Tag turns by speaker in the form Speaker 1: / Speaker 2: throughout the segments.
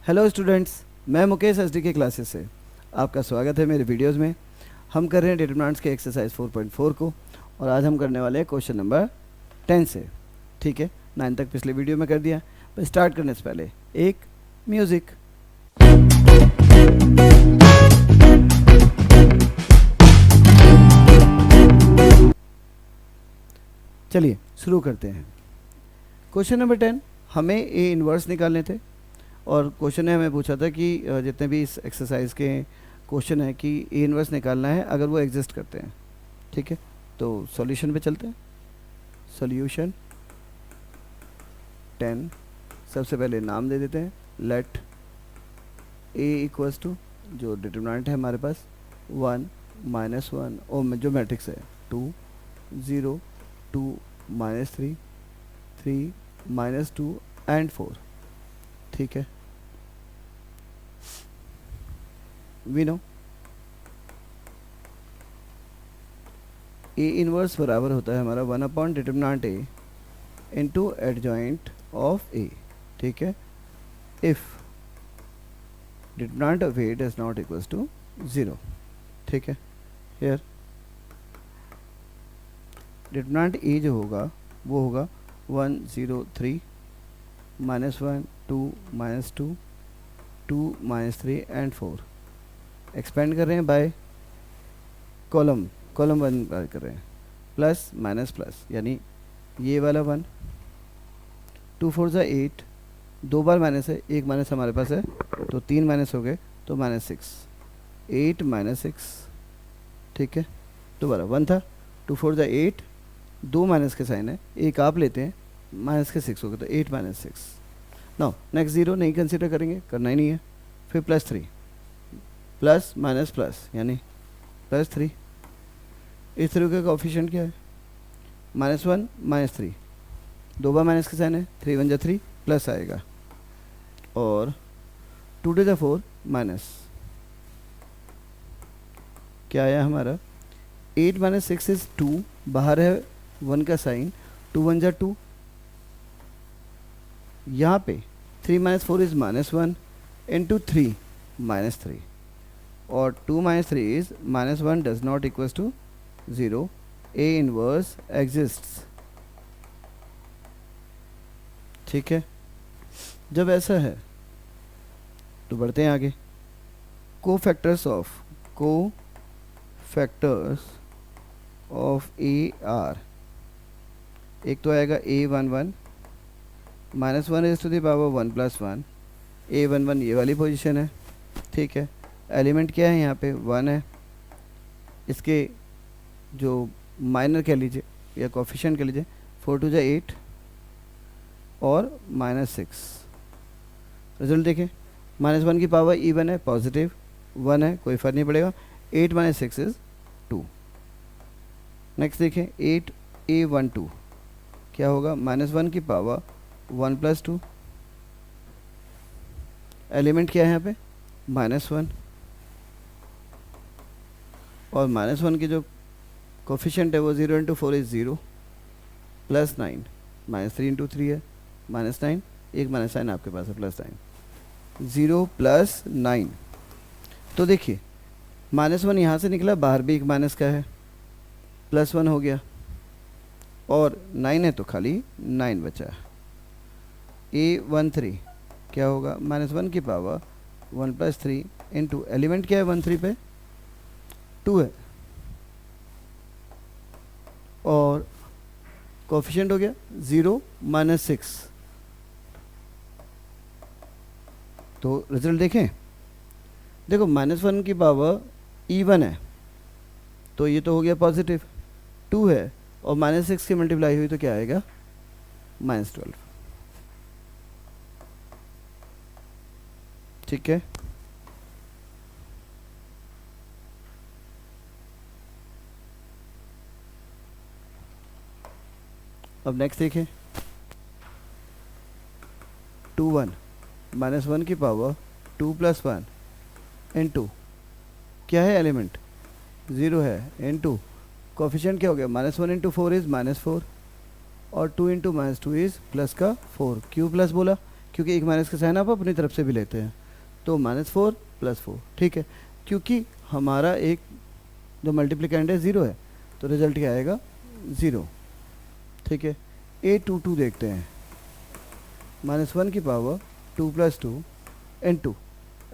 Speaker 1: Hello students, मैं Mukesh SD के classes से आपका स्वागत है मेरे वीडियोस में। हम कर रहे हैं डिटरमिनेंट्स के एक्सरसाइज 4.4 को और आज हम करने वाले हैं क्वेश्चन नंबर 10 से। ठीक है, 9 तक पिछले वीडियो में कर दिया। पर स्टार्ट करने से पहले एक म्यूज़िक। चलिए शुरू करते हैं। क्वेश्चन नंबर 10 हमें ए इन्वर्स निकालने थे और क्वेश्चन ने हमें पूछा था कि जितने भी इस एक्सरसाइज के क्वेश्चन है कि ए इन्वर्स निकालना है अगर वो एग्जिस्ट करते हैं। ठीक है, तो सॉल्यूशन पे चलते हैं। सॉल्यूशन 10, सबसे पहले नाम दे देते हैं। लेट ए इक्वल्स टू, जो डिटरमिनेंट है हमारे पास 1 -1 और जो मैट्रिक्स है 2 0 2 -3 3 -2 एंड 4। ठीक है, वी नो ए इनवर्स बराबर होता है हमारा 1 upon determinant A into adjoint of A. ठीक है, if determinant of A does not equals to 0। ठीक है, हियर डिटरमिनेंट ए जो होगा वो होगा 1 0 3 -1 2 -2 2 -3 एंड 4। एक्सपेंड कर रहे हैं बाय कॉलम 1 कर रहे हैं, प्लस माइनस प्लस, यानी ये वाला 1 2 4 ज़ा 8, 2 बार माइनस है, एक माइनस हमारे पास है तो 3 माइनस हो गए तो -6 8 -6। ठीक है, दोबारा 1 था, 2 4 ज़ा 8, 2 माइनस के साइन है, एक आप लेते हैं, माइनस के 6 हो गए तो 8 -6। नाउ नेक्स्ट 0 नहीं कंसिडर करेंगे, करना ही नहीं है। फिर +3 प्लस माइनस प्लस यानी +3। इस तरह का कोफिशिएंट क्या है? -1 -3, 2 बार माइनस के साइन है, 3 1 ज़ा 3 प्लस आएगा और 2 2 ज़ा 4 माइनस। क्या आया हमारा? 8 -6 इज 2, बाहर है 1 का साइन, 2 1 ज़ा 2। यहाँ पे 3 -4 इज -1 इंटू 3 -3 और 2 -3 is -1 does not equals to 0। A inverse exists. ठीक है, जब ऐसा है तो बढ़ते हैं आगे। कोफैक्टर्स ऑफ ए आर, एक तो आएगा A11 -1 is to the power 1 + 1। A11 ये वाली पोजीशन है। ठीक है, एलिमेंट क्या है यहाँ पे? 1 है। इसके जो माइनर कह लीजिए या कोफिशिएंट कह लीजिए 4 2 ज़ा 8 और -6। रिजल्ट देखें, -1 की पावर इवन है, पॉजिटिव 1 है, कोई फर्क नहीं पड़ेगा। 8 -6 इज 2। नेक्स्ट देखें 8 A12 क्या होगा? -1 की पावर 1 + 2। एलिमेंट क्या है यहाँ पे? -1 और -1 की जो कोफिशिएंट है वो 0 × 4 इज 0 +9 -3 × 3 है -9, एक माइनस साइन आपके पास है +9 0 +9। तो देखिए -1 यहाँ से निकला, बाहर भी एक माइनस का है, +1 हो गया और 9 है तो खाली 9 बचा। A13 क्या होगा? -1 की पावर 1 + 3 इंटू एलिमेंट क्या है 13 पे? 2 है और कोफिशिएंट हो गया 0 -6। तो रिजल्ट देखें, देखो -1 की पावर इवन है तो ये तो हो गया पॉजिटिव, 2 है और -6 की मल्टीप्लाई हुई तो क्या आएगा? -12। ठीक है, अब नेक्स्ट देखें 2 1 -1 की पावर 2 + 1 इंटू क्या है? एलिमेंट 0 है इंटू कोफिशिएंट क्या हो गया? -1 × 4 इज -4 और 2 × -2 इज प्लस का 4। क्यों प्लस बोला? क्योंकि एक माइनस का साइन आप अपनी तरफ से भी लेते हैं, तो -4 + 4, ठीक है। क्योंकि हमारा एक जो मल्टीप्लिकेंड है 0 है, तो रिजल्ट क्या आएगा 0, ठीक है। A22 देखते हैं, -1 की पावर 2 + 2 ×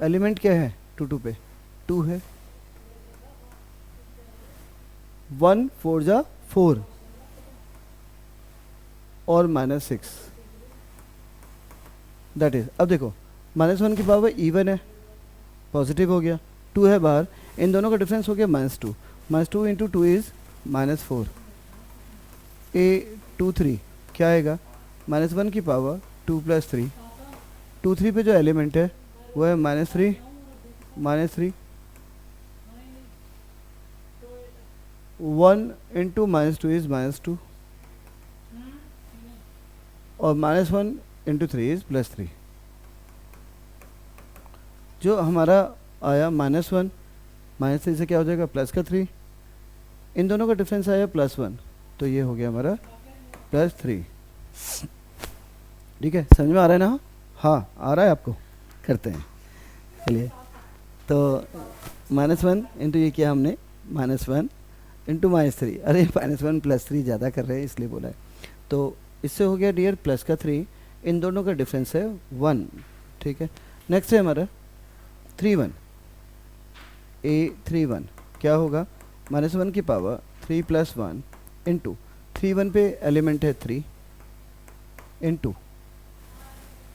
Speaker 1: एलिमेंट क्या है 2 पे 2 है, 1 4 जा 4 और -6, दैट इज। अब देखो -1 की पावर इवन है, पॉजिटिव हो गया, 2 है बाहर, इन दोनों का डिफरेंस हो गया -2, -2 × 2 इज -4। A23 क्या आएगा, -1 की पावर 2 + 3, 2 3 पे जो एलिमेंट है वो है -3 -3, 1 × -2 इज -2 और -1 × 3 इज +3। जो हमारा आया -1 -3 से क्या हो जाएगा +3, इन दोनों का डिफरेंस आया +1, तो ये हो गया हमारा +3। ठीक है, समझ में आ रहा है ना? हाँ आ रहा है आपको, करते हैं चलिए। तो -1 इंटू ये किया हमने, -1 इंटू -3, अरे -1 + 3 ज़्यादा कर रहे हैं इसलिए बोला है। तो इससे हो गया डियर +3, इन दोनों का डिफरेंस है 1, ठीक है। नेक्स्ट है हमारा 31, A31 क्या होगा, -1 की पावर 3 + 1 इंटू 31 पे एलिमेंट है 3 इंटू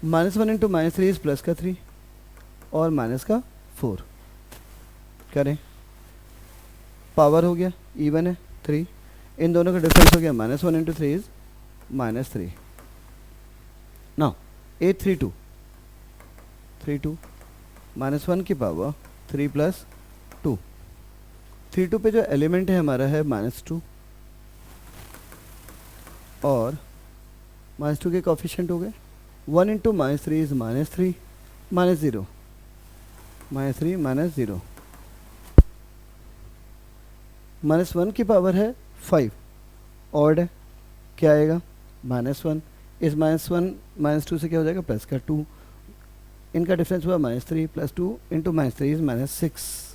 Speaker 1: -1 इंटू -3 इज +3 और -4 करें, पावर हो गया इवन है 3, इन दोनों का डिफरेंस हो गया -1 × 3 इज -3। नाउ A32 -1 की पावर 3 + 2, 32 पे जो एलिमेंट है हमारा है -2 और -2 के कोफिशिएंट हो गए, 1 × -3 इज -3 -0 -3 -0, -1 की पावर है 5, ऑड है, क्या आएगा -1 इस -1 -2 से क्या हो जाएगा +2, इनका डिफरेंस हुआ -3 + 2 × -3 इज -6।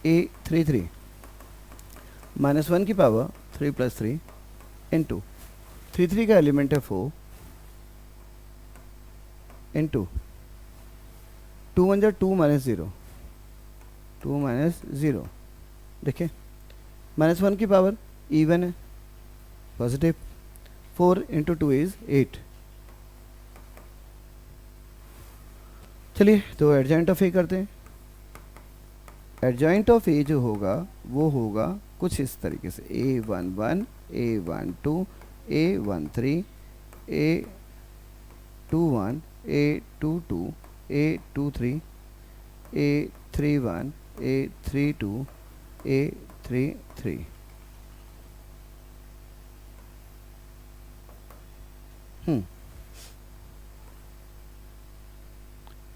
Speaker 1: A33 -1 की पावर 3 + 3 इंटू 3 का एलिमेंट है 4 इंटू 2 1 = 2 -0 2 -0, देखिए -1 की पावर इवन है पॉजिटिव, 4 × 2 इज 8। चलिए तो एडजॉइंट ऑफ ए करते हैं। एडजॉइंट ऑफ ए जो होगा वो होगा कुछ इस तरीके से, A11 A12 A13 A21 A22 A23 A31 A32 A33।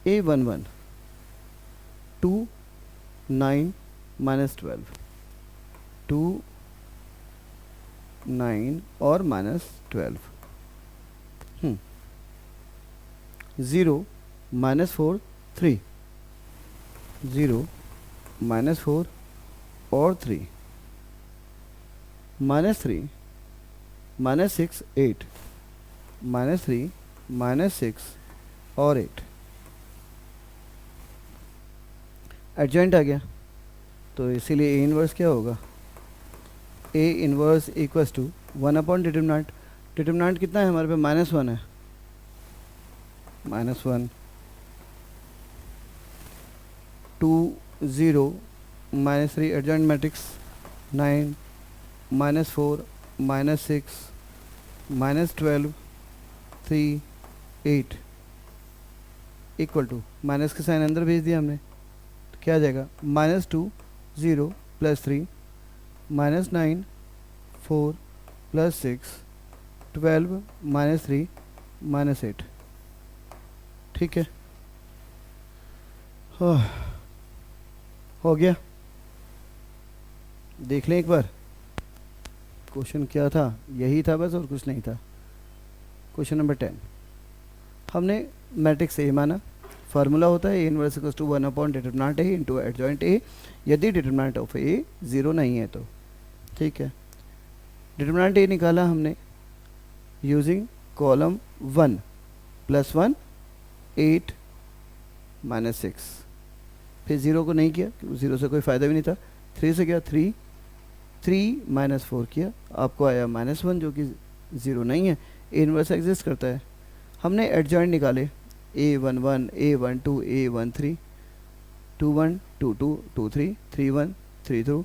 Speaker 1: A11 2 9 -12 2 9 और -12, 0 -4 3 0 -4 और 3 -3 -6 8 -3 -6 और 8। एडजॉइंट आ गया, तो इसीलिए ए इनवर्स क्या होगा, A inverse equals to 1 / determinant. Determinant कितना है हमारे पे, -1 है, -1 2 0 -3 adjoint matrix 9 -4 -6 -12 3 8 equal to minus के साइन अंदर भेज दिया हमने, तो क्या आ जाएगा -2 0 + 3 -9 4 + 6 12 -3 -8। ठीक है, हो गया। देख लें एक बार क्वेश्चन क्या था, यही था बस और कुछ नहीं था। क्वेश्चन नंबर 10, हमने मैट्रिक्स ए माना, फार्मूला होता है A inverse equals to 1 upon determinant A into adjoint A, यदि डिटरमिनेंट ऑफ ए 0 नहीं है तो। ठीक है, डिटरमिनेंट ए निकाला हमने यूजिंग कॉलम 1 +1 8 -6, फिर 0 को नहीं किया क्योंकि 0 से कोई फ़ायदा भी नहीं था। 3 से किया 3 -4 किया, आपको आया -1 जो कि 0 नहीं है, ए इनवर्स एग्जिस्ट करता है। हमने एडजॉइंट निकाले A11 A12 A13 21 22 23 31 32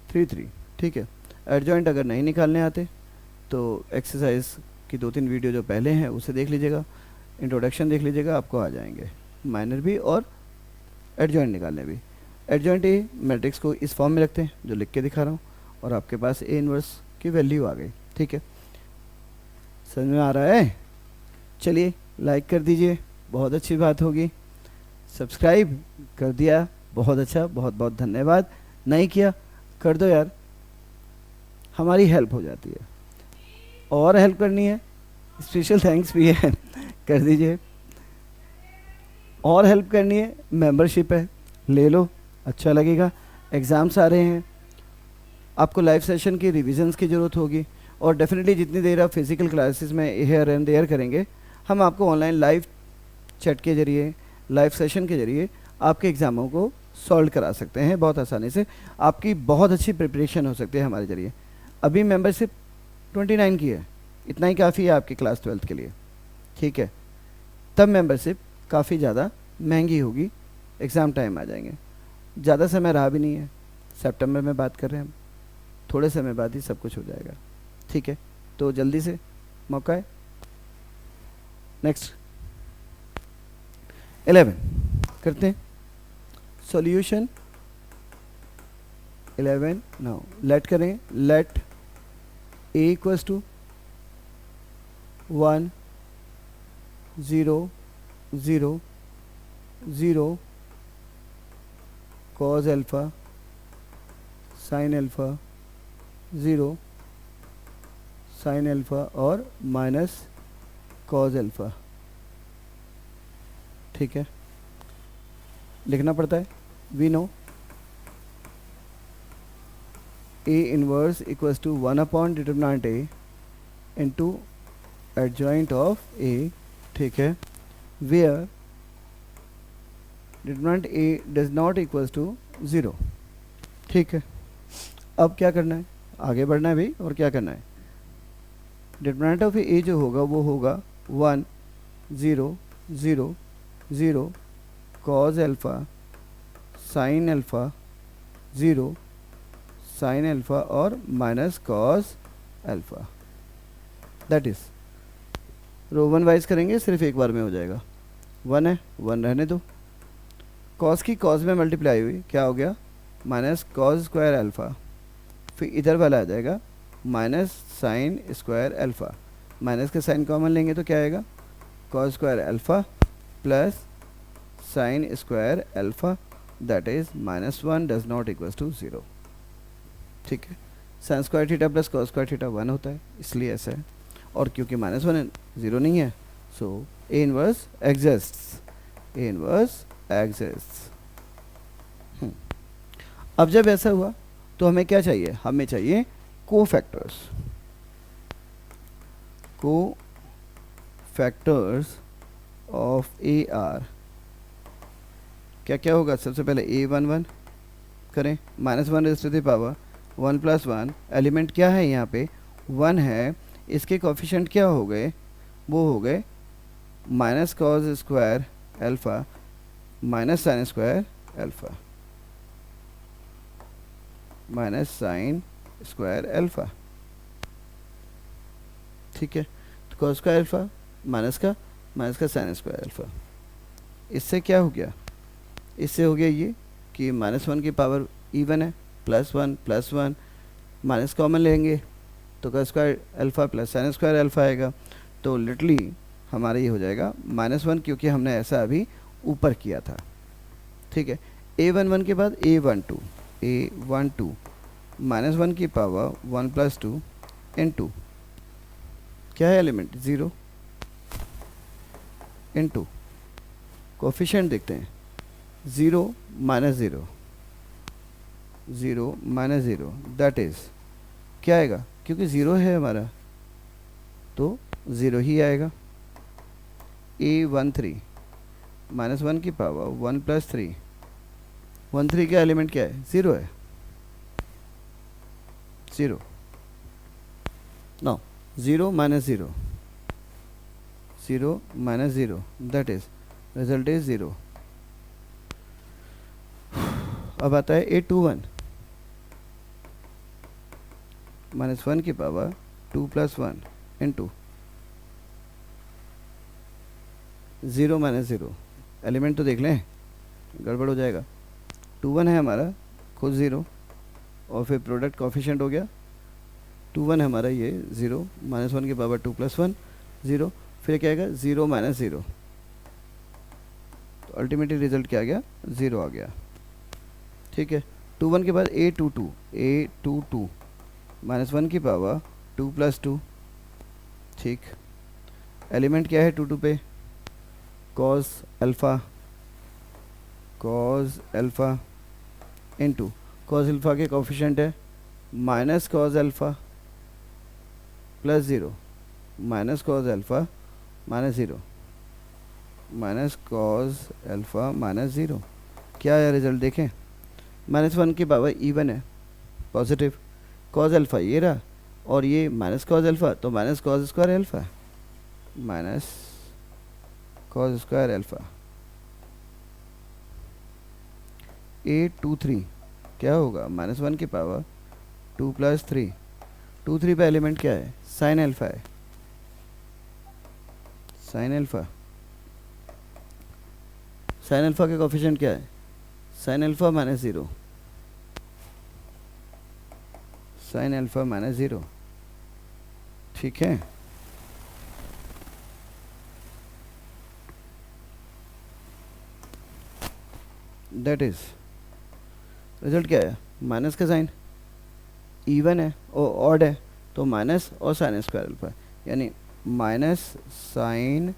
Speaker 1: 33। ठीक है, एडजॉइंट अगर नहीं निकालने आते तो एक्सरसाइज की 2-3 वीडियो जो पहले हैं उसे देख लीजिएगा, इंट्रोडक्शन देख लीजिएगा, आपको आ जाएंगे माइनर भी और एडजॉइंट निकालने भी। एडजॉइंट ए मैट्रिक्स को इस फॉर्म में रखते हैं जो लिख के दिखा रहा हूँ, और आपके पास ए इनवर्स की वैल्यू आ गई। ठीक है, समझ में आ रहा है? चलिए लाइक कर दीजिए, बहुत अच्छी बात होगी। सब्सक्राइब कर दिया, बहुत अच्छा, बहुत बहुत धन्यवाद। नहीं किया कर दो यार, हमारी हेल्प हो जाती है। और हेल्प करनी है, स्पेशल थैंक्स भी है कर दीजिए। और हेल्प करनी है, मेंबरशिप है, ले लो, अच्छा लगेगा। एग्ज़ाम्स आ रहे हैं, आपको लाइव सेशन की रिविजन्स की ज़रूरत होगी, और डेफिनेटली जितनी देर आप फिज़िकल क्लासेस में हेयर एंड देयर करेंगे, हम आपको ऑनलाइन लाइव चैट के ज़रिए, लाइव सेशन के ज़रिए आपके एग्ज़ामों को सॉल्व करा सकते हैं बहुत आसानी से। आपकी बहुत अच्छी प्रिपरेशन हो सकती है हमारे ज़रिए। अभी मेंबरशिप 29 की है, इतना ही काफ़ी है आपकी क्लास 12th के लिए। ठीक है, तब मेंबरशिप काफ़ी ज़्यादा महंगी होगी, एग्ज़ाम टाइम आ जाएंगे, ज़्यादा समय रहा भी नहीं है, सितंबर में बात कर रहे हैं हम, थोड़े समय बाद ही सब कुछ हो जाएगा। ठीक है, तो जल्दी से मौका है। नेक्स्ट 11 करते हैं सॉल्यूशन। 11 नाउ लेट करें, let a equals to 1 0 0 0 cos alpha sin alpha 0 sin alpha और माइनस cos अल्फ़ा। ठीक है, लिखना पड़ता है, we know A inverse equals to 1 upon determinant A into adjoint of A। ठीक है, where determinant A does not equals to 0। ठीक है, अब क्या करना है, आगे बढ़ना है भाई, और क्या करना है। डिटरमिनेंट ऑफ A जो होगा वो होगा 1 0 0 0 cos alpha sin alpha 0 sin alpha और minus cos alpha. That is row one wise करेंगे, सिर्फ एक बार में हो जाएगा। 1 है, 1 रहने दो, cos की cos में मल्टीप्लाई हुई, क्या हो गया माइनस cos स्क्वायर अल्फ़ा, फिर इधर वाला आ जाएगा minus sine square alpha, minus का साइन कॉमन लेंगे तो क्या आएगा cos square alpha plus sine square alpha, that is -1 does not equals to 0। ठीक है, sine square theta plus cos square theta 1 होता है, इसलिए ऐसा है, और क्योंकि -1 0 नहीं है, so A inverse exists, A inverse exists. अब जब ऐसा हुआ तो हमें क्या चाहिए, हमें चाहिए cofactors. Cofactors of A are क्या क्या होगा, सबसे पहले A11 करें, -1 raise to the power 1 + 1, element क्या है यहाँ पे 1 है, इसके कोफिशिएंट क्या हो गए, वो हो गए minus cos square alpha minus sine square alpha minus sine square alpha. ठीक है, तो cos स्क्वायर अल्फ़ा माइनस का साइन स्क्वायर अल्फ़ा, इससे क्या हो गया, इससे हो गया ये कि -1 की पावर इवन है, +1 +1 माइनस कॉमन लेंगे तो cos square alpha plus sine square alpha आएगा, तो लिटरली हमारा ये हो जाएगा -1, क्योंकि हमने ऐसा अभी ऊपर किया था। ठीक है, A11 के बाद A12 -1 की पावर 1 + 2 × क्या है एलिमेंट 0, इनटू कोफिशिएंट देखते हैं, 0 माइनस 0, 0 माइनस 0 दैट इज़ क्या आएगा, क्योंकि 0 है हमारा तो 0 ही आएगा। A13 माइनस 1 की पावर 1 प्लस 3, 13 का एलिमेंट क्या है, 0 है, 0। Now 0 minus 0, 0 minus 0 that is result is 0। अब आता है A21 माइनस 1 की power 2 plus 1 into 0 minus 0, element तो देख लें, गड़बड़ हो जाएगा। 21 है हमारा खुद 0 और फिर प्रोडक्ट कोफिशिएंट हो गया, 21 है हमारा ये 0 माइनस 1 की पावर 2 प्लस 1 0, फिर क्या आएगा 0 माइनस 0, तो अल्टीमेटली रिजल्ट क्या आ गया, 0 आ गया। ठीक है, 21 के बाद A22 माइनस 1 की पावर 2 प्लस 2, ठीक, एलिमेंट क्या है 22 पे, cos alpha into cos alpha के कोफिशिएंट है minus cos alpha plus 0, minus cos alpha minus 0, minus cos alpha minus 0, क्या है रिजल्ट देखें, माइनस 1 की पावर इवन है, पॉजिटिव, कॉस अल्फ़ा ये रहा और ये माइनस कॉस अल्फ़ा, तो minus cos square alpha, minus cos square alpha. A23 क्या होगा, माइनस 1 की पावर 2 प्लस 3, 23 पे एलिमेंट क्या है, साइन अल्फ़ा है, साइन अल्फ़ा, साइन अल्फ़ा के कोफिशिएंट क्या है, sign alpha minus 0, sine alpha minus 0, ठीक है। दैट इज़ रिजल्ट क्या है, माइनस का साइन इवन है और ऑड है तो माइनस और साइन स्क्वायर अल्फ़ा, यानी minus sine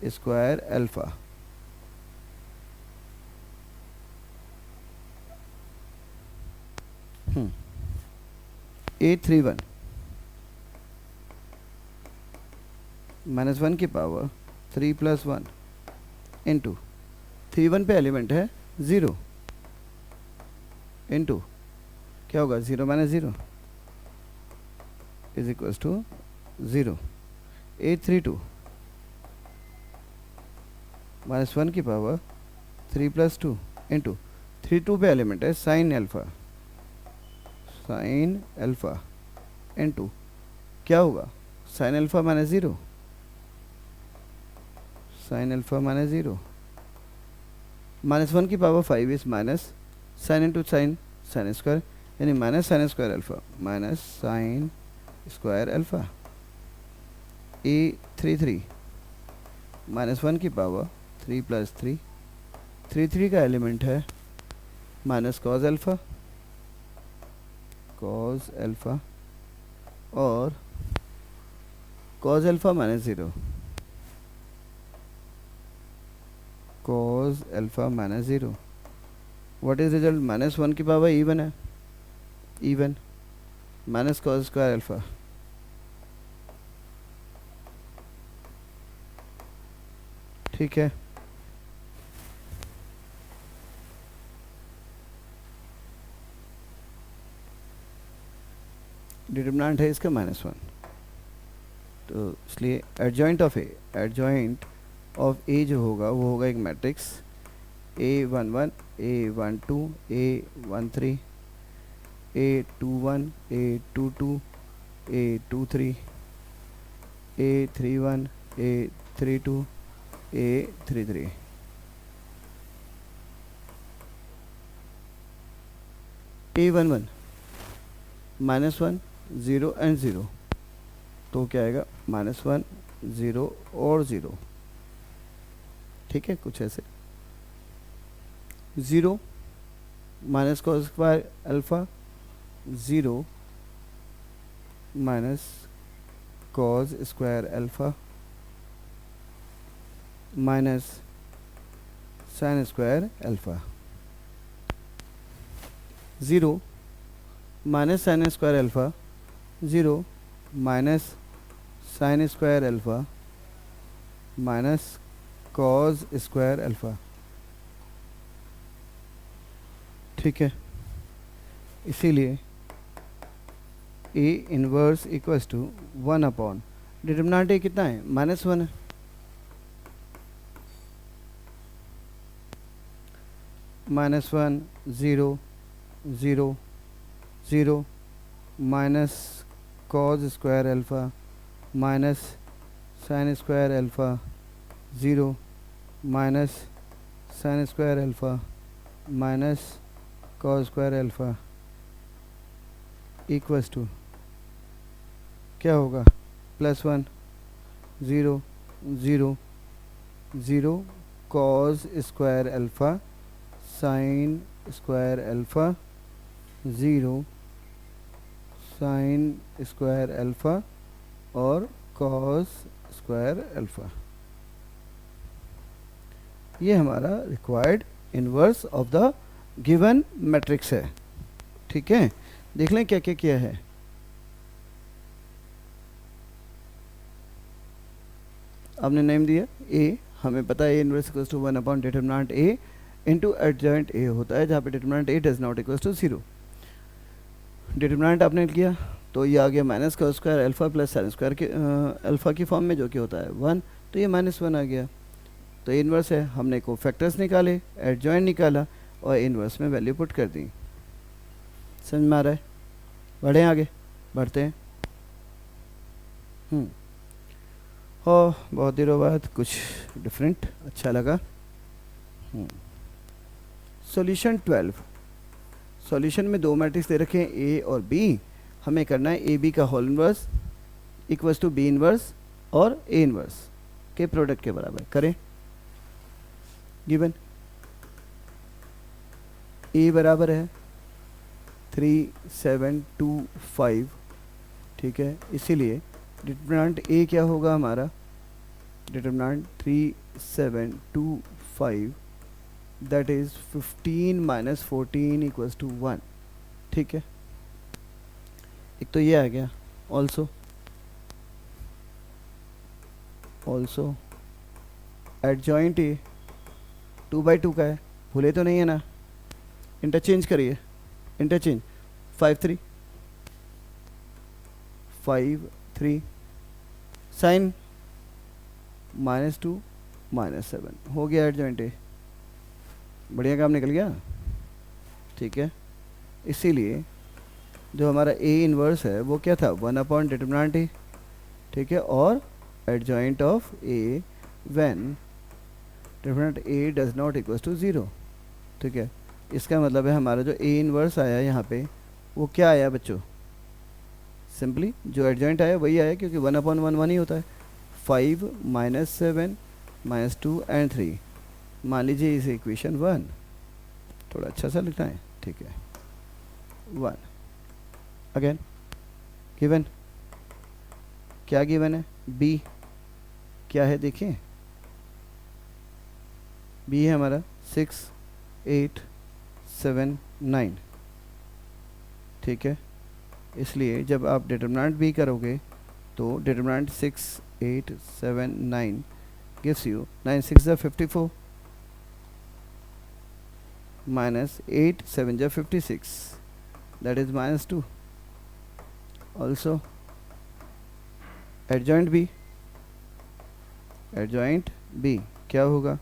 Speaker 1: square alpha. A31 minus 1 की पावर 3 प्लस 1 इंटू 31 पे एलिमेंट है 0 इंटू क्या होगा, 0 minus 0 is equals to 0। A32 minus 1 की पावर 3 प्लस 2 इंटू 32 पे एलिमेंट है साइन अल्फ़ा इंटू क्या होगा, sine alpha minus 0, sine alpha minus 0, minus 1 की power 5 is minus sine into sine, sine square, यानी minus sine square alpha, minus sine square alpha. A33 minus 1 की power 3 plus 3, 3 का element है minus cos alpha और cos alpha minus 0, cos alpha minus 0, what is result, minus 1 की power even है, even minus cos square alpha, ठीक है। Determinant है इसका -1, तो इसलिए एडजॉइंट ऑफ ए जो होगा वो होगा एक matrix A11 A12 A13 A21 A22 A23 A31 A32 A33। A11 -1 0 and 0, तो क्या आएगा, -1 0 और 0, ठीक है, कुछ ऐसे 0 minus cos square alpha, 0 minus cos square alpha, minus sine square alpha, 0 minus sine square alpha, 0 minus sine square alpha minus cos square alpha. ठीक है, इसीलिए A inverse equals to 1 upon determinant A कितना है, -1 है, -1 0 0 0 minus cos square alpha minus sine square alpha, 0 minus sine square alpha minus cos square alpha equals to क्या होगा, +1 0 0 0 cos square alpha sine square alpha, 0 sign square alpha और cos square alpha. ये हमारा required inverse of the given matrix है। ठीक है, देख लें क्या क्या किया है। आपने नेम दिया ए, हमें पता है A inverse equals to 1 upon determinant A into adjoint A होता है, जहाँ पे determinant A does not equals to 0। Determinant आपने किया तो ये आ गया minus cos square alpha plus sine square के अल्फ़ा की फॉर्म में, जो कि होता है 1, तो ये -1 आ गया। तो ये इन्वर्स है, हमने को फैक्टर्स निकाले, एडजॉइंट निकाला और इन्वर्स में वैल्यू पुट कर दी। समझ में आ रहा है? बढ़ें आगे, बढ़ते हैं। हो बहुत दिनों बाद कुछ डिफरेंट अच्छा लगा। सॉल्यूशन 12। सॉल्यूशन में दो मैट्रिक्स दे रखे हैं ए और बी, हमें करना है ए बी का whole inverse equals to B inverse और ए इनवर्स के प्रोडक्ट के बराबर करें। गिवन ए बराबर है 3 7 2 5। ठीक है, इसीलिए डिटरमिनेंट ए क्या होगा हमारा, determinant 3 7 2 5 that is 15 minus 14 equals to 1। ठीक है, एक तो ये आ गया। ऑल्सो एडजॉइंट ए 2/2 का है, भूले तो नहीं है ना, इंटरचेंज करिए, इंटरचेंज 5 3 5 3 साइन -2 -7 हो गया एडजॉइंट ए। बढ़िया काम निकल गया। ठीक है, इसीलिए जो हमारा ए इनवर्स है वो क्या था, 1 अपॉन डिटरमिनेंट ए। ठीक है, और adjoint of A when determinant A does not equals to 0। ठीक है, इसका मतलब है हमारा जो ए इनवर्स आया यहाँ पे वो क्या आया बच्चों, सिंपली जो एडजॉइंट आया वही आया, क्योंकि 1 अपॉन 1 1 ही होता है। 5 -7 -2 एंड 3, मान लीजिए इसे इक्वेशन 1, थोड़ा अच्छा सा लिखना है। ठीक है, 1 अगेन गिवन, क्या गिवन है, बी क्या है देखिए, बी है हमारा 6 8 7 9। ठीक है, इसलिए जब आप डिटरमिनेंट बी करोगे तो determinant 6 8 7 9 gives you 9 6 = 54 minus 8 7 = 56, that is -2. Also adjoint b, adjoint b क्या होगा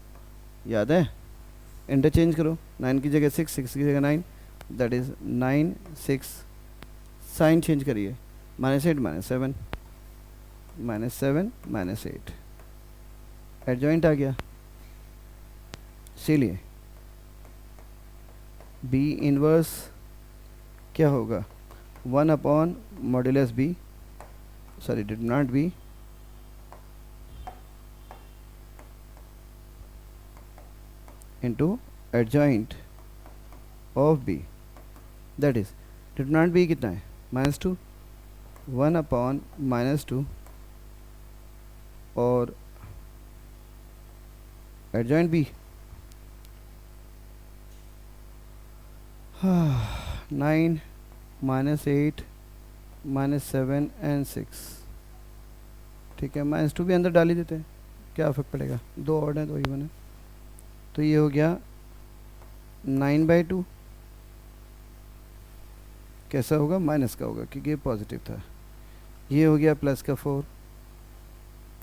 Speaker 1: याद है, इंटरचेंज करो, 9 की जगह 6 6 की जगह 9, दैट इज 9 6, साइन चेंज करिए, -8 -7 -7 -8, एडजॉइंट आ गया। इसीलिए बी इनवर्स क्या होगा, 1 upon modulus B, sorry determinant B into adjoint of B, that is determinant B कितना है, -2, 1 अपॉन -2 और एडजॉइंट बी, 9 -8 -7 एंड 6, ठीक है। -2 भी अंदर डाल ही देते हैं, क्या फ़र्क पड़ेगा, दो ऑड हैं दो इवन है। तो ये हो गया 9/2, कैसा होगा, माइनस का होगा क्योंकि ये पॉजिटिव था। ये हो गया प्लस का 4,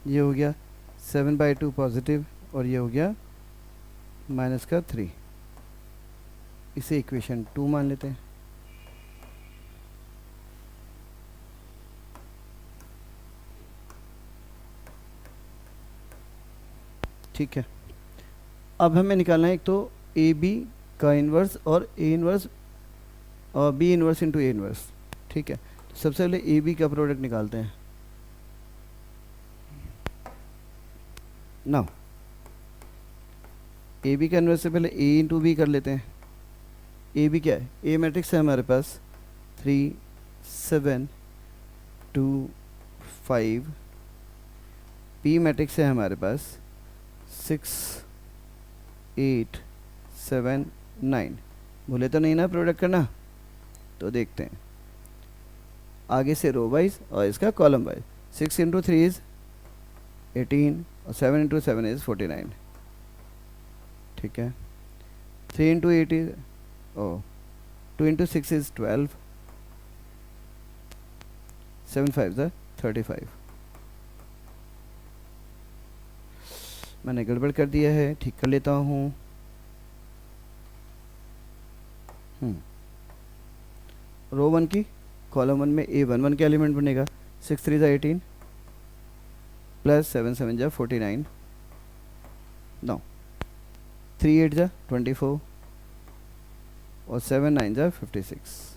Speaker 1: ये हो गया 7/2 पॉजिटिव, और ये हो गया माइनस का 3। इसे इक्वेशन 2 मान लेते हैं। ठीक है, अब हमें निकालना है एक तो ए बी का इन्वर्स और ए इन्वर्स और B inverse into A inverse, ठीक है। तो सबसे पहले ए बी का प्रोडक्ट निकालते हैं। नाउ ए बी का इन्वर्स से पहले ए इंटू बी कर लेते हैं। ए बी क्या है, ए मैट्रिक्स है हमारे पास 3 7 2 5, पी मैट्रिक्स है हमारे पास 6 8 7 9। भूले तो नहीं ना प्रोडक्ट करना, तो देखते हैं आगे से रो वाइज और इसका कॉलम वाइज। 6 इंटू 3 इज़ 18 और 7 इंटू 7 इज़ 49, ठीक है। 3 into 8 is 2 into 6 is 12, 7 5 is 35। मैंने गड़बड़ कर दिया है, ठीक कर लेता हूँ। रो 1 की कॉलम 1 में A11 के एलिमेंट बनेगा 6 3 ज़ा 18 प्लस 7 7 ज़ा 49, नो 3 8 ज़ा 24 और 7 9 ज़ा 56,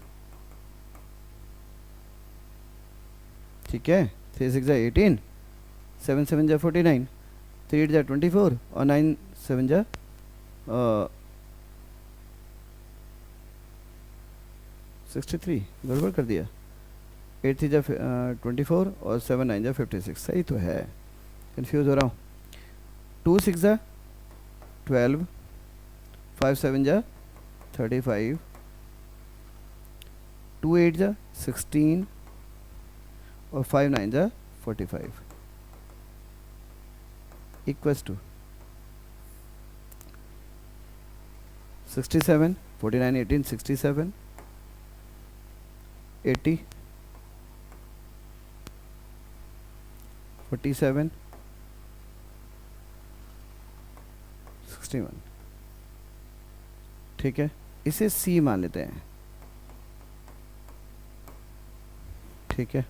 Speaker 1: ठीक है। 3 6 ज़ा 18, 7 7 ज़ा 49, 3 8 ज़ा 24 और 9 7 ज़ा 63, गड़बड़ कर दिया। 8 3 ज़ा 24 और 7 9 ज़ा 56, सही तो है, कंफ्यूज हो रहा हूँ। 2 6 ज़ा 12, 5 7 ज़ा 35, 2 8 ज़ा 16 और 5 9 ज़ा 45 इक्वल्स टू 67 49 18 67 80 47 61, ठीक है। इसे C मान लेते हैं, ठीक है।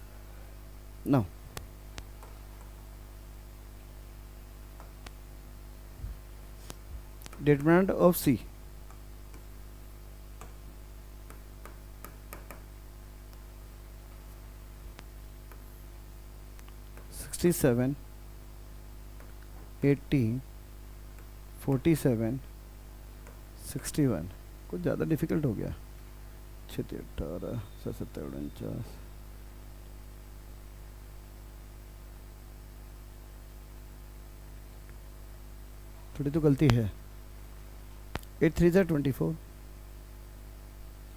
Speaker 1: Now determinant of C, sixty seven 80 47 61, कुछ ज़्यादा डिफ़िकल्ट हो गया। 6 18 77 49, थोड़ी तो गलती है। 8 3 ज़ा 24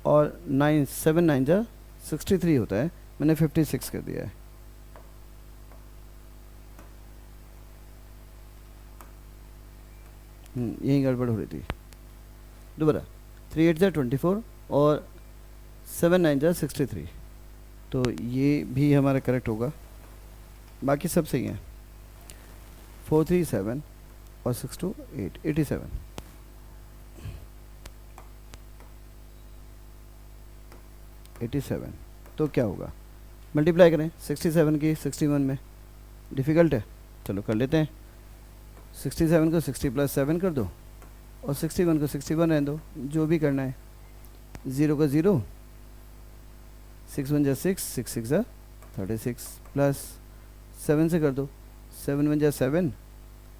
Speaker 1: और 9 7 9 ज़ा 63 होता है, मैंने 56 कर दिया है। यही गड़बड़ हो रही थी। दोबारा 3 8 ज़ा 24 और 7 9 ज़ा 63, तो ये भी हमारा करेक्ट होगा, बाकी सब सही हैं। 4 3 7 और 6 2 8 87, तो क्या होगा, मल्टीप्लाई करें 67 की 61 में, डिफ़िकल्ट है, चलो कर लेते हैं। 67 को 60 + 7 कर दो और 61 को 61 रहने दो, जो भी करना है। 0 को 0, 6 1 ज़ा 6 6 6 ज़ा 36 प्लस 7 से कर दो, 7 1 ज़ा 7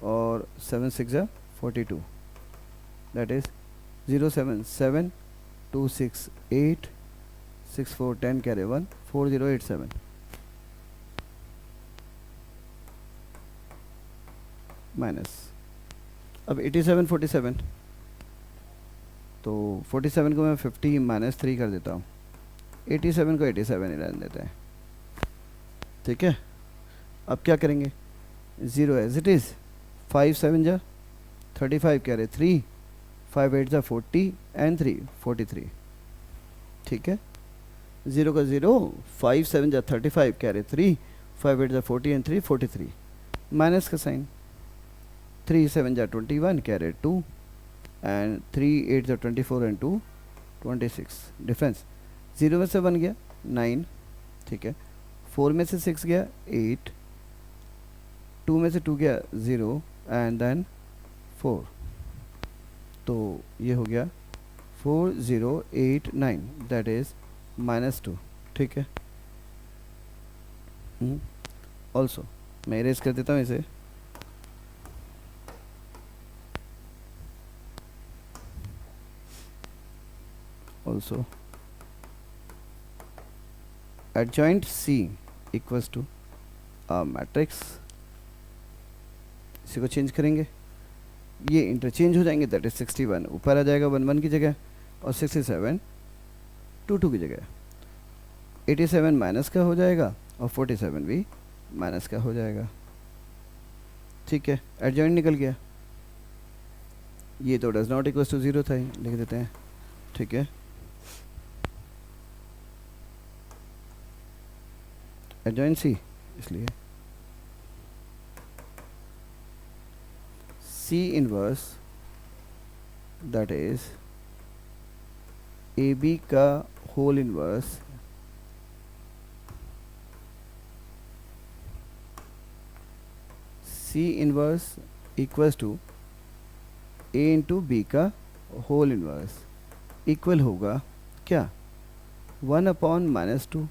Speaker 1: और 7 6 ज़ा 42, दैट इज़ 0 7 7 2 6 8 6 4 10 कैरी 1 4087 माइनस। अब 87 47, तो 47 को मैं 50 माइनस 3 कर देता हूँ, 87 को 87 ही रहने देते हैं। ठीक है, अब क्या करेंगे, 0 एज इट इज़, 5 7 जा 35 कह रहे 3, 5 8 जा 40 एंड 3 43। ठीक है, 0 का 0, 5 7 जा 35 कह रहे 3, 5 8 जा 40 एंड 3 43। माइनस का साइन, 3 7 जा 21 कह रहे 2 एंड 3 8 जा 24 एंड 2 26। डिफरेंस 0 में से 1 गया 9, ठीक है, 4 में से 6 गया 8, 2 में से 2 गया 0 एंड देन 4, तो ये हो गया 4089, दैट इज़ -2। ठीक है, ऑल्सो मैं इरेज कर देता हूँ इसे। Also adjoint C equals to matrix, इसी को चेंज करेंगे, ये इंटरचेंज हो जाएंगे, दैट इज 61 ऊपर आ जाएगा 1 1 की जगह और 67 2 2 की जगह, 87 माइनस का हो जाएगा और 47 भी माइनस का हो जाएगा। ठीक है, एडजॉइंट निकल गया, ये तो डज नॉट इक्वल्स टू 0 था ही, लिख देते हैं। ठीक है, एडजॉइंट सी, इसलिए C inverse that is AB का whole inverse C inverse equals to A into B का होल इनवर्स, इक्वल होगा क्या, 1/-2,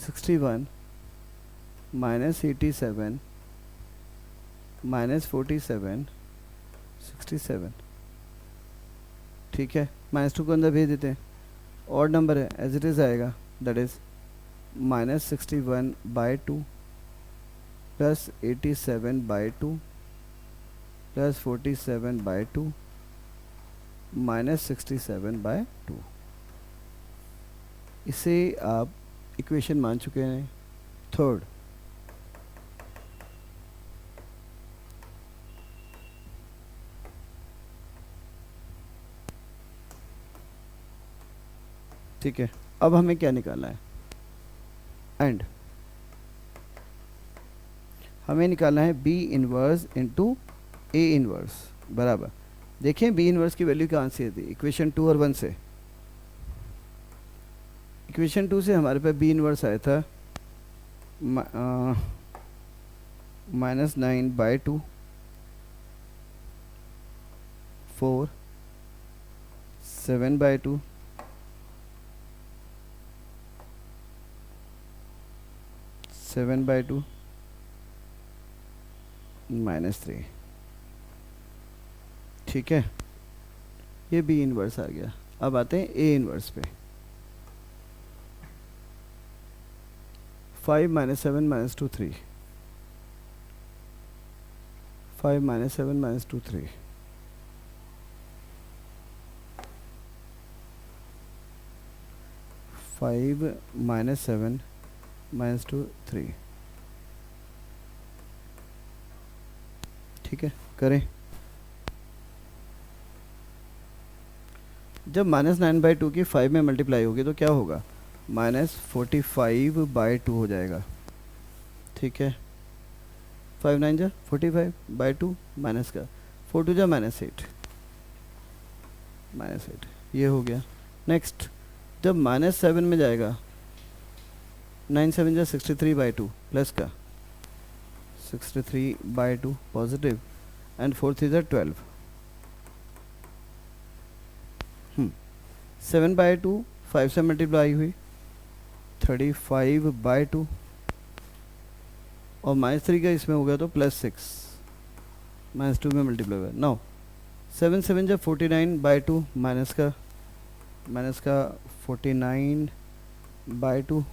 Speaker 1: 61 -87 -47 67। ठीक है, -2 को अंदर भेज देते हैं, और नंबर है एज इट इज़ आएगा, दैट इज़ -61/2 प्लस 87/2 प्लस 47/2 -67/2। इसे आप इक्वेशन मान चुके हैं थर्ड। ठीक है, अब हमें क्या निकालना है, एंड हमें निकालना है B inverse into A inverse बराबर, देखिए B इनवर्स की वैल्यू कहाँ से थी, इक्वेशन 2 और 1 से। इक्वेशन 2 से हमारे पास B इनवर्स आया था -9/2 4 7/2 7/2 -3। ठीक है, ये B इनवर्स आ गया। अब आते हैं A इनवर्स पे, 5 - 7 - 2 3, 5 - 7 - 2 3, 5 - 7 - 2 3। ठीक है, करें, जब -9/2 की 5 में मल्टीप्लाई होगी तो क्या होगा, -45/2 हो जाएगा। ठीक है, 5 9 जा 45/2 माइनस का 4 2 जा -8 -8, ये हो गया। नेक्स्ट, जब -7 में जाएगा, 9 7 जा 63/2 प्लस का 63/2 पॉजिटिव एंड 4 3 जा 12, 7/2 5 से मल्टीप्लाई हुई 35/2 और -3 का इसमें हो गया तो +6 -2 में मल्टीप्लाई हुआ। नाउ 7 7 जब 49/2 माइनस का 49/2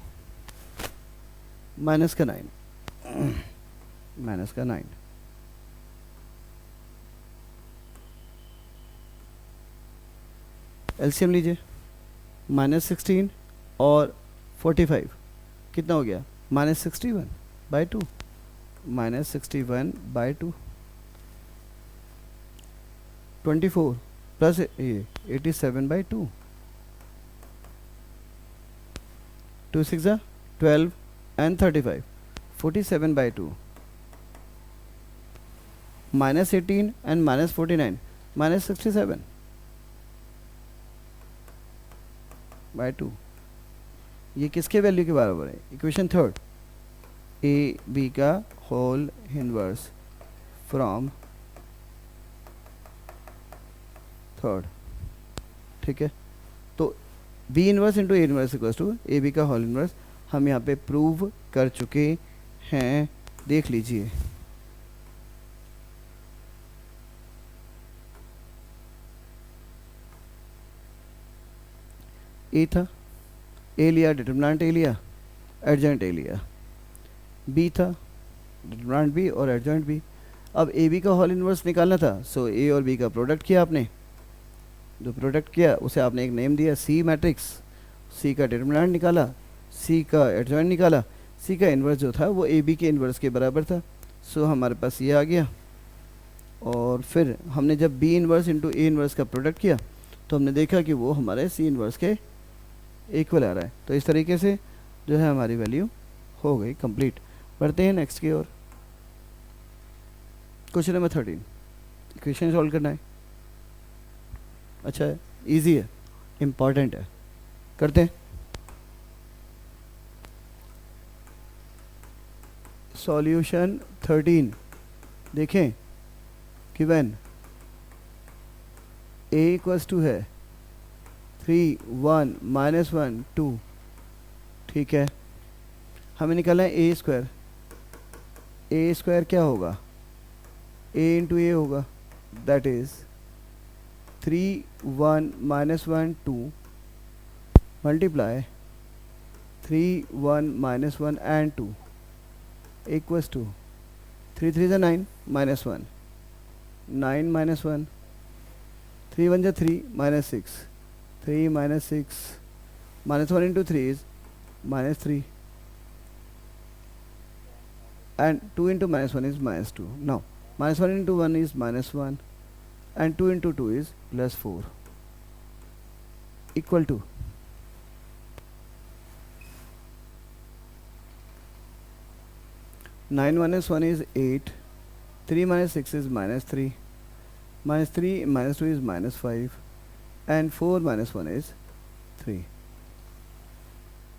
Speaker 1: माइनस का 9 माइनस का 9 एलसीएम लीजिए, -16 और 45 कितना हो गया, -61/2, -61/2, 24 प्लस ये 87/2, 2 6 12 and 35, 47/2, -18 and -49, -67/2। ये किसके वैल्यू के बराबर है, इक्वेशन थर्ड, ए बी का होल इनवर्स फ्रॉम थर्ड। ठीक है, तो B inverse into A inverse equals to A B का होल इनवर्स हम यहाँ पे प्रूव कर चुके हैं, देख लीजिए। ए था, ए लिया, डिटरमिनेंट ए लिया, एडजॉइंट ए लिया, बी था, डिटरमिनेंट बी और एडजॉइंट बी। अब ए बी का होल इनवर्स निकालना था, सो ए और बी का प्रोडक्ट किया आपने, जो प्रोडक्ट किया उसे आपने एक नेम दिया सी मैट्रिक्स, सी का डिटरमिनेंट निकाला, सी का एडजॉइंट निकाला, सी का इन्वर्स जो था वो ए बी के इन्वर्स के बराबर था, सो हमारे पास ये आ गया। और फिर हमने जब B inverse into A inverse का प्रोडक्ट किया तो हमने देखा कि वो हमारे सी इन्वर्स के इक्वल आ रहा है। तो इस तरीके से जो है हमारी वैल्यू हो गई कंप्लीट। बढ़ते हैं नेक्स्ट की ओर। क्वेश्चन नंबर 13, इक्वेशन सॉल्व करना है। अच्छा है, इजी है, इम्पॉर्टेंट है, करते हैं। सॉल्यूशन 13 देखें, गिवन a इक्वल्स टू है 3 1 -1 2। ठीक है, हमें निकालना है ए स्क्वायर। ए स्क्वायर क्या होगा, a इंटू ए होगा, that is 3 1 -1 2 multiply 3 1 -1 and 2 equals to 3 3 is 9 -1 9 -1 3 1 is 3 -6 3 -6 -1 into 3 is -3 and 2 into -1 is -2. Now -1 into 1 is -1 and 2 into 2 is +4 equal to 9 minus 1 is 8, 3 minus 6 is -3, -3 minus 2 is -5 and 4 minus 1 is 3।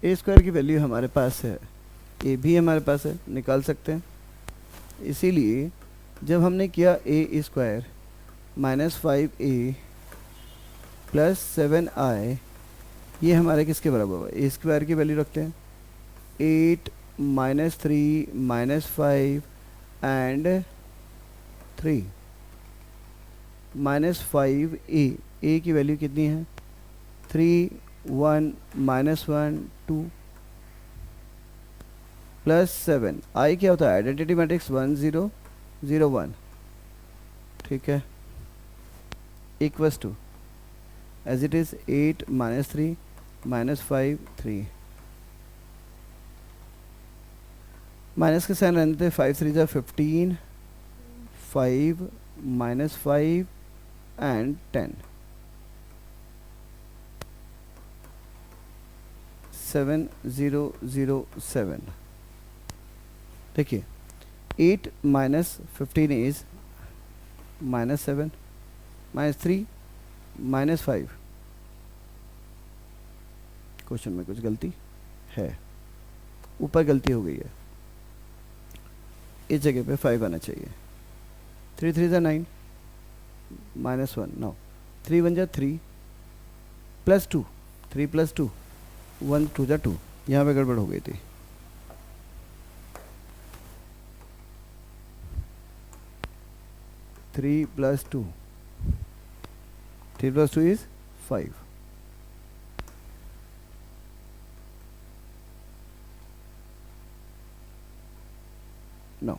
Speaker 1: A square की value हमारे पास है, ए भी हमारे पास है, निकाल सकते हैं। इसीलिए जब हमने किया ए स्क्वायर -5a प्लस 7i, ये हमारे किसके बराबर हुआ, ए स्क्वायर की वैल्यू रखते हैं 8 -3 -5 and 3 -5a, a की वैल्यू कितनी है 3 1 -1 2 प्लस 7, i क्या होता है आइडेंटिटी मैट्रिक्स 1 0 0 1। ठीक है, equals to as it is 8 -3 -5 3, minus के साइन रहने थे, 5 3 15 5 -5 and 10 7 0 0 7। देखिए 8 -15 is -7 -3 -5। क्वेश्चन में कुछ गलती है, ऊपर गलती हो गई है, इस जगह पे 5 आना चाहिए। 3 3 is 9 -1, now 3 1 is 3 plus 2 3 plus 2 1 2 is 2, यहाँ पे गड़बड़ हो गई थी। Three plus two 3 plus 2 is 5। Now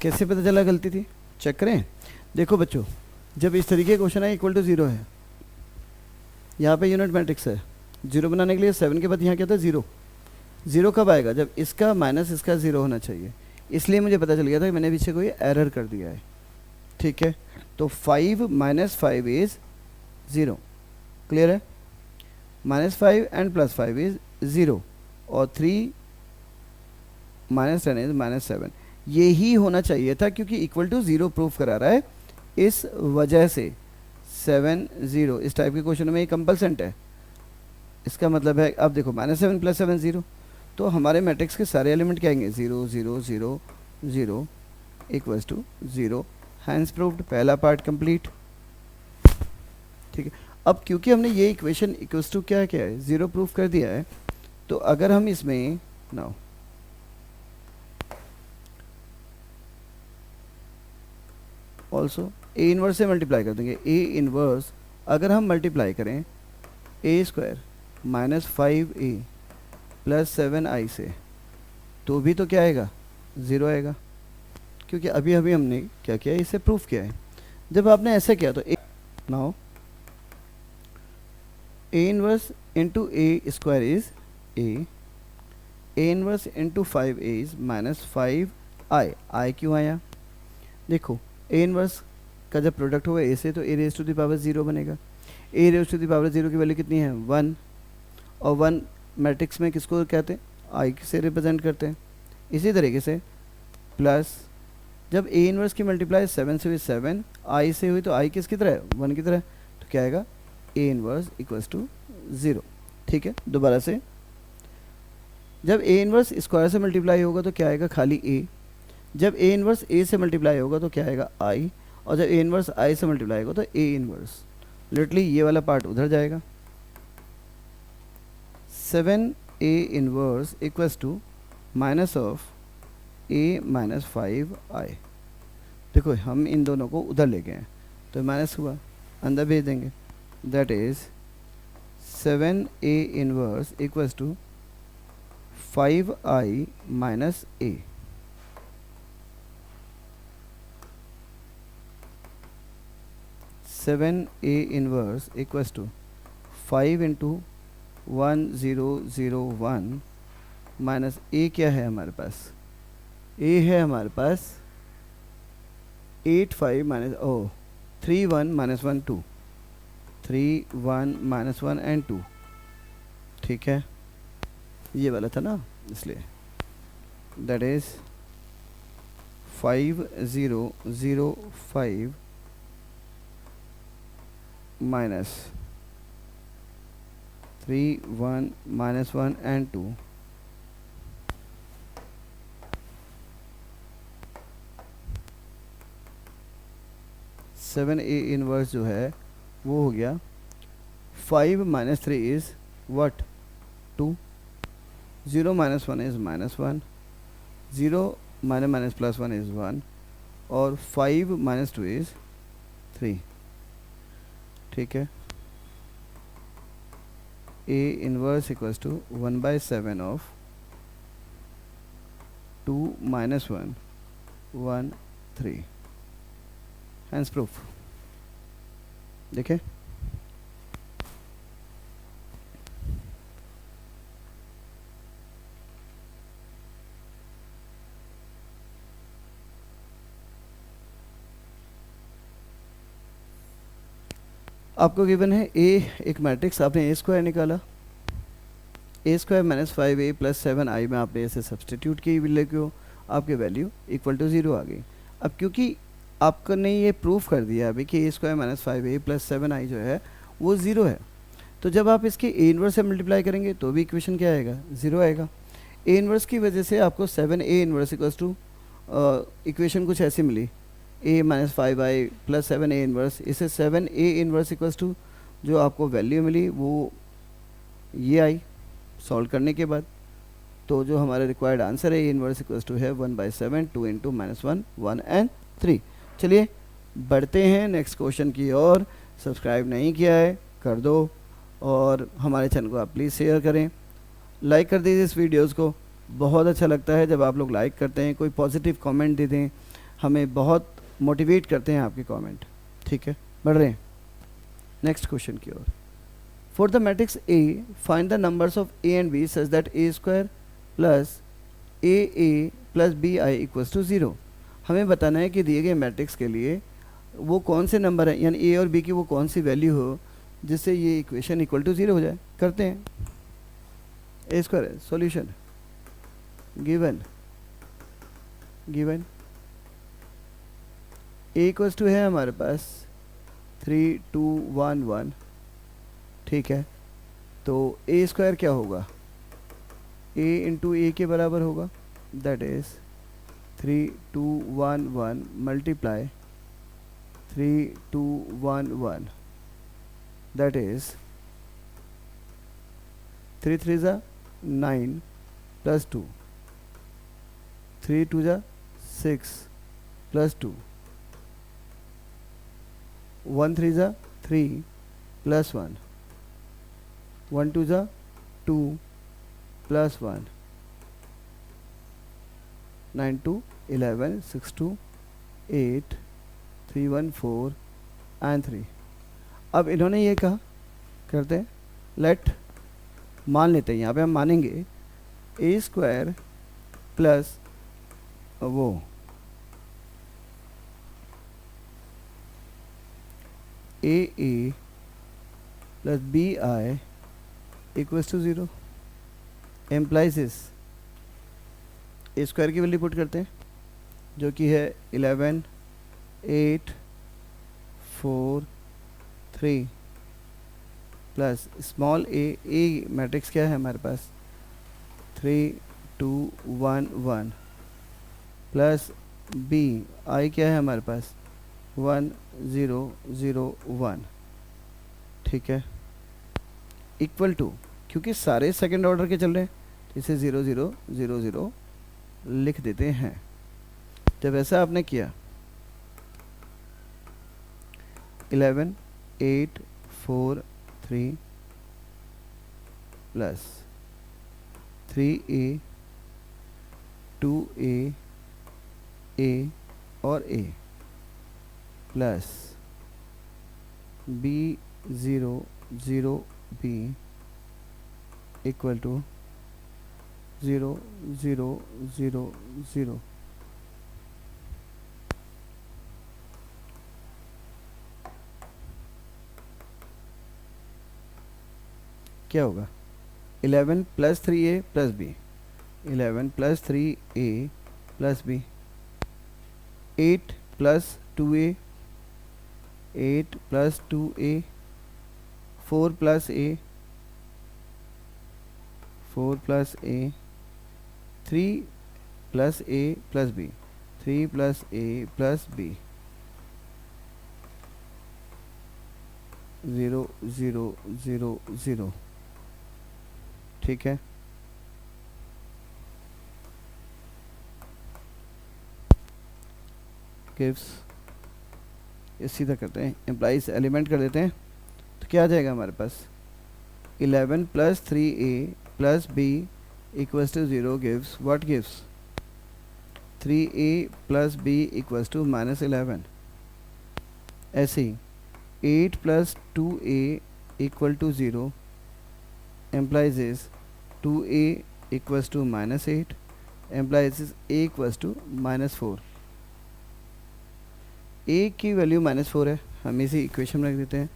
Speaker 1: कैसे पता चला गलती थी, चेक करें। देखो बच्चों, जब इस तरीके का क्वेश्चन है इक्वल टू 0 है, यहाँ पे यूनिट मैट्रिक्स है, 0 बनाने के लिए 7 के बाद यहाँ क्या था 0, 0 कब आएगा, जब इसका माइनस इसका 0 होना चाहिए, इसलिए मुझे पता चल गया था कि मैंने पीछे कोई एरर कर दिया है। ठीक है, तो 5 - 5 इज़ 0, क्लियर है, -5 एंड +5 इज़ 0 और 3 - 10 इज़ -7। यही होना चाहिए था क्योंकि इक्वल टू 0 प्रूफ करा रहा है, इस वजह से 7 0 इस टाइप के क्वेश्चन में ये कंपलसेंट है। इसका मतलब है अब देखो -7 + 7 0, तो हमारे मैट्रिक्स के सारे एलिमेंट क्या आएंगे 0 0 0 0 इक्वल्स टू 0। हैंस प्रूव्ड, पहला पार्ट कंप्लीट। ठीक है, अब क्योंकि हमने ये इक्वेशन इक्वल्स टू क्या है 0 प्रूफ कर दिया है, तो अगर हम इसमें नाउ ऑल्सो ए इनवर्स से मल्टीप्लाई कर देंगे। ए इनवर्स अगर हम मल्टीप्लाई करें a² - 5a + 7i से, तो भी तो क्या आएगा 0 आएगा, क्योंकि अभी अभी हमने क्या किया, इसे प्रूफ किया है। जब आपने ऐसा किया तो now a inverse into a² is a inverse into 5a is -5i। i क्यों आया, देखो a इनवर्स का जब प्रोडक्ट होगा a से, तो a⁻0 बनेगा। a⁻0 की वैल्यू कितनी है 1, और 1 मैट्रिक्स में किसको कहते हैं, i से रिप्रेजेंट करते हैं। इसी तरीके से प्लस जब a इनवर्स की मल्टीप्लाई 7 से हुई 7, i से हुई तो i किसकी तरह है 1 की तरह, तो क्या आएगा a इनवर्स इक्वल्स टू 0। ठीक है, दोबारा से जब a इनवर्स स्क्वायर से मल्टीप्लाई होगा तो क्या आएगा खाली a, जब a इनवर्स a से मल्टीप्लाई होगा तो क्या आएगा i, और जब a इनवर्स i से मल्टीप्लाई होगा तो a इनवर्स। लिटरली ये वाला पार्ट उधर जाएगा। 7a inverse equals to minus of a - 5i। देखो हम इन दोनों को उधर ले गए हैं तो माइनस हुआ, अंदर भेज देंगे, that is 7a inverse equals to 5i - a। Seven A inverse equals to 5 × 1001 minus A क्या है हमारे पास, ए है हमारे पास 85 माइनस 31 - 1 2, 31 - 1 and 2। ठीक है, ये वाला था ना, इसलिए that is 5005 minus 31 - 1 and 2। Seven A inverse जो है वो हो गया 5 - 3 इज व्हाट 2, 0 - 1 इज -1, 0 - +1 इज 1, और 5 - 2 इज 3। ठीक है, a inverse equals to 1/7 of 2 - 1 1 3। Hence proof. देखें, आपको गिवन है a एक मैट्रिक्स, आपने a² निकाला, a² - 5a + 7i में आपने ऐसे सब्सटीट्यूट की, लेकिन आपकी वैल्यू इक्वल टू 0 आ गई। अब क्योंकि आपने ये प्रूफ कर दिया अभी कि a² - 5a + 7i जो है वो 0 है, तो जब आप इसके a इनवर्स से मल्टीप्लाई करेंगे तो भी इक्वेशन क्या आएगा 0 आएगा। a इनवर्स की वजह से आपको 7a inverse equals two equation कुछ ऐसी मिली, a - 5i + 7a इनवर्स, इसे 7a इनवर्स इक्वल्स टू जो आपको वैल्यू मिली वो ये आई सॉल्व करने के बाद। तो जो हमारा रिक्वायर्ड आंसर है a इनवर्स इक्वल्स टू है 1/7 2 × -1 1 and 3। चलिए बढ़ते हैं नेक्स्ट क्वेश्चन की ओर। सब्सक्राइब नहीं किया है कर दो, और हमारे चैनल को आप प्लीज़ शेयर करें, लाइक कर दीजिए इस वीडियोज़ को। बहुत अच्छा लगता है जब आप लोग लाइक करते हैं, कोई पॉजिटिव कमेंट दे दें, हमें बहुत मोटिवेट करते हैं आपके कमेंट। ठीक है, बढ़ रहे हैं नेक्स्ट क्वेश्चन की ओर। For the matrix A find the numbers of A and B such that A square plus A plus B I equals to 0। हमें बताना है कि दिए गए मैट्रिक्स के लिए वो कौन से नंबर है, यानी ए और बी की वो कौन सी वैल्यू हो जिससे ये इक्वेशन इक्वल टू 0 हो जाए। करते हैं। ए स्क्वायर है solution, given A equals to है हमारे पास 3 2 1 1। ठीक है, तो ए स्क्वायर क्या होगा, ए इंटू ए के बराबर होगा, that is 3 2 1 1 multiply 3 2 1 1, that is 3 3 ज़ा 9 प्लस 2, 3 2 ज़ा 6 प्लस 2, 1 3 ज़ा 3 प्लस 1, 1 2 ज़ा 2 प्लस 1, 9 2 11 6 2 8 3 1 4 एंड 3। अब इन्होंने ये कहा, करते हैं लेट, मान लेते हैं, यहाँ पे हम मानेंगे ए स्क्वायर प्लस वो A plus B I equals to 0 implies इस ए स्क्वायर की वैल्यू पुट करते हैं जो कि है 11 8 4 3 प्लस स्मॉल ए मैट्रिक्स क्या है हमारे पास 3 2 1 1 प्लस बी आई क्या है हमारे पास 1 0 0 1। ठीक है, इक्वल टू, क्योंकि सारे सेकंड ऑर्डर के चल रहे हैं तो इसे 0 0 0 0 लिख देते हैं। जब ऐसा आपने किया 11 8 4 3 प्लस 3a 2a a और a plus b 0 0 b equal to 0 0 0 0। क्या होगा 11 plus 3a plus b, 11 plus 3a plus b, 8 plus 2a 8 plus 2a 4 plus a 4 plus a 3 plus a plus b 3 plus a plus b 0 0 0 0। ठीक है, gives, ये सीधा करते हैं, employees element कर देते हैं तो क्या आ जाएगा हमारे पास 11 plus 3a plus b equals to 0 gives what gives 3a plus b equals to -11। ऐसे ही 8 plus 2a equal to 0 implies is 2a equals to -8 implies is a equals to -4। a की वैल्यू -4 है, हम इसे इक्वेशन में रख देते हैं,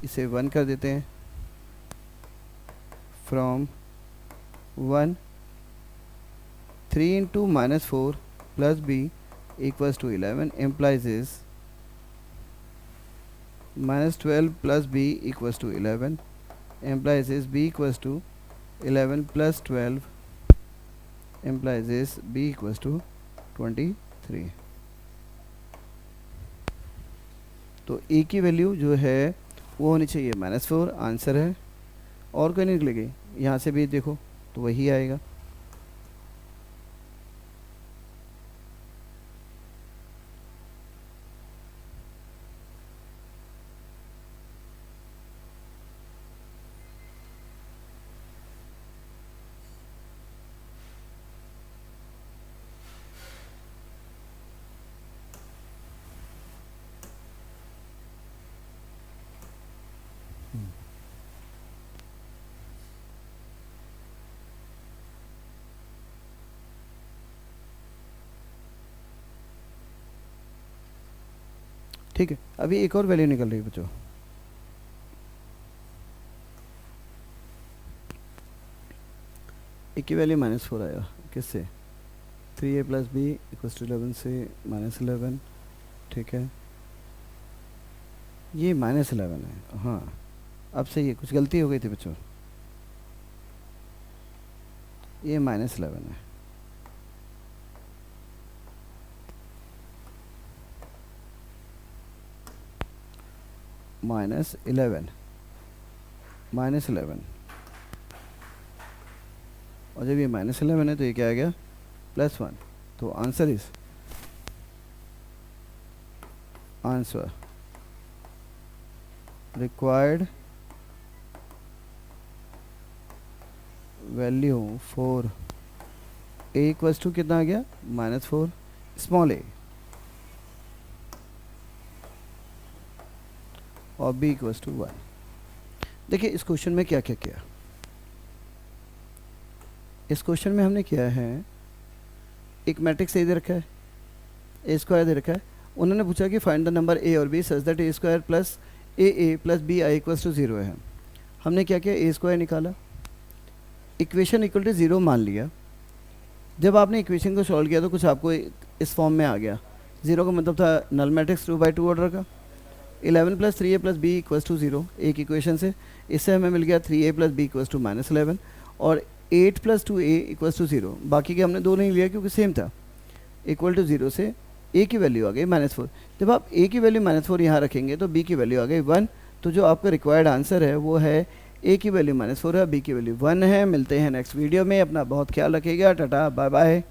Speaker 1: इसे 1 कर देते हैं, from 1 3 into -4 plus b equals to 11 implies is -12 plus b equals to 11 implies is b equals to 11 plus 12 implies is b equals to 23। तो a की वैल्यू जो है वो होनी चाहिए -4, आंसर है, और कोई नहीं निकलेगी। यहाँ से भी देखो तो वही आएगा। ठीक है, अभी एक और वैल्यू निकल रही है बच्चों। ए की वैल्यू -4 आएगा किससे, 3a + b = 11 से -11, ठीक है, ये -11 है। हाँ अब सही है, कुछ गलती हो गई थी बच्चों, ये -11 है। -11 और जब ये -11 है तो ये क्या आ गया, +1। तो answer required value for a = कितना आ गया, -4 स्मॉल a और b = 1। देखिए इस क्वेश्चन में क्या क्या किया, इस क्वेश्चन में हमने किया है, एक मैट्रिक्स ए दे रखा है, a² दे रखा है, उन्होंने पूछा कि फाइंड द नंबर a और b such that a² + aa + bi = 0 है। हमने क्या किया, a² निकाला, इक्वेशन इक्वल टू 0 मान लिया। जब आपने इक्वेशन को सॉल्व किया तो कुछ आपको इस फॉर्म में आ गया, 0 का मतलब था नल मैट्रिक्स 2/2 ऑर्डर का। 11 + 3a + b = 0 एक इक्वेशन से, इससे हमें मिल गया 3a + b = -11 और 8 + 2a = 0। बाकी के हमने दो नहीं लिया क्योंकि सेम था, इक्वल टू 0 से a की वैल्यू आ गई -4। जब आप a की वैल्यू -4 यहाँ रखेंगे तो b की वैल्यू आ गई 1। तो जो आपका रिक्वायर्ड आंसर है वो है a की वैल्यू -4 है, b की वैल्यू 1 है। मिलते हैं नेक्स्ट वीडियो में, अपना बहुत ख्याल रखिएगा, टाटा बाय बाय।